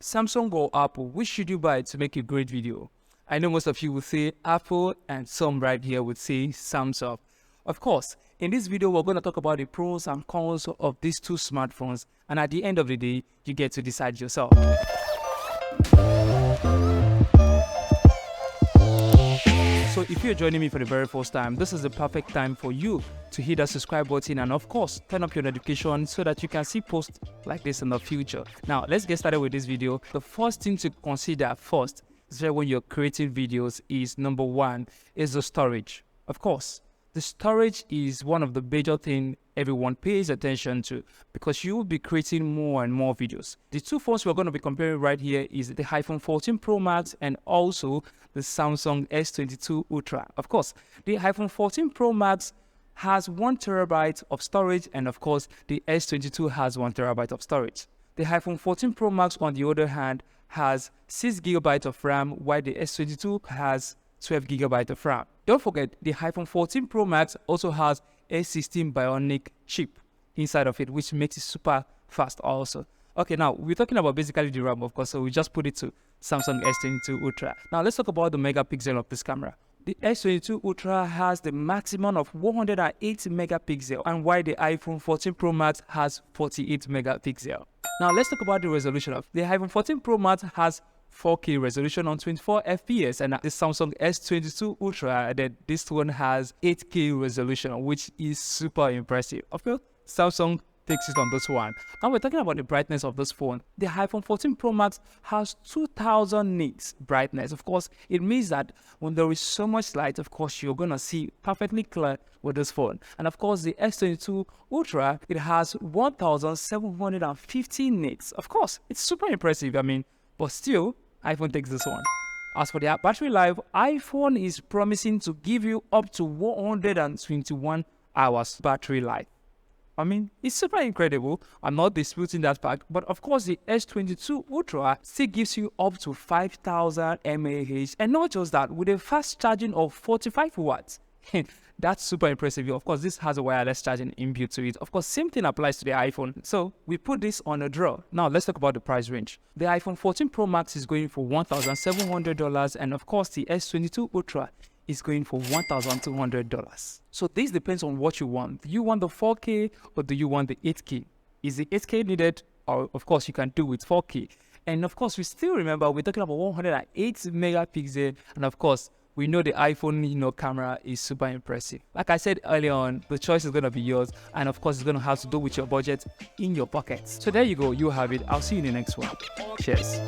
Samsung or Apple, which should you buy to make a great video? I know most of you would say Apple and some right here would say Samsung. Of course, in this video, we're going to talk about the pros and cons of these two smartphones, and at the end of the day, you get to decide yourself. So if you're joining me for the very first time, this is the perfect time for you to hit that subscribe button and of course turn up your notification so that you can see posts like this in the future. Now let's get started with this video. The first thing to consider first, especially when you're creating videos, is number one is the storage. Of course, the storage is one of the major things everyone pays attention to because you will be creating more and more videos. The two phones we're going to be comparing right here is the iPhone 14 Pro Max and also the Samsung S22 Ultra. Of course, the iPhone 14 Pro Max has 1 terabyte of storage, and of course, the S22 has 1 terabyte of storage. The iPhone 14 Pro Max, on the other hand, has 6 gigabytes of RAM, while the S22 has 12 gigabytes of RAM. Don't forget, the iPhone 14 Pro Max also has a 16 Bionic chip inside of it, which makes it super fast also. Okay, now we're talking about basically the RAM, of course, so we just put it to Samsung S22 Ultra. Now let's talk about the megapixel of this camera. The S22 Ultra has the maximum of 108 megapixel, and while the iPhone 14 Pro Max has 48 megapixel. Now let's talk about the resolution of the iPhone 14 Pro Max has 4K resolution on 24 FPS, and the Samsung S22 Ultra, this one has 8K resolution, which is super impressive. Of course, Samsung takes it on this one. Now we're talking about the brightness of this phone. The iPhone 14 Pro Max has 2000 nits brightness. Of course, it means that when there is so much light, of course, you're gonna see perfectly clear with this phone. And of course, the S22 Ultra, it has 1750 nits. Of course, it's super impressive. But still, iPhone takes this one. As for the battery life, iPhone is promising to give you up to 121 hours battery life. It's super incredible. I'm not disputing that fact, but of course the S22 Ultra still gives you up to 5000 mAh, and not just that, with a fast charging of 45 watts. That's super impressive. Of course, this has a wireless charging inbuilt to it. Of course, same thing applies to the iPhone. So we put this on a draw. Now let's talk about the price range. The iPhone 14 Pro Max is going for $1,700, and of course the S22 Ultra is going for $1,200. So this depends on what you want. Do you want the 4K or do you want the 8K? Is the 8K needed? Or of course you can do with 4K. And of course we still remember we're talking about 108 megapixel, and of course we know the iPhone camera is super impressive. Like I said earlier on, the choice is going to be yours, and of course it's going to have to do with your budget in your pockets. So there you go, you have it. I'll see you in the next one. Cheers.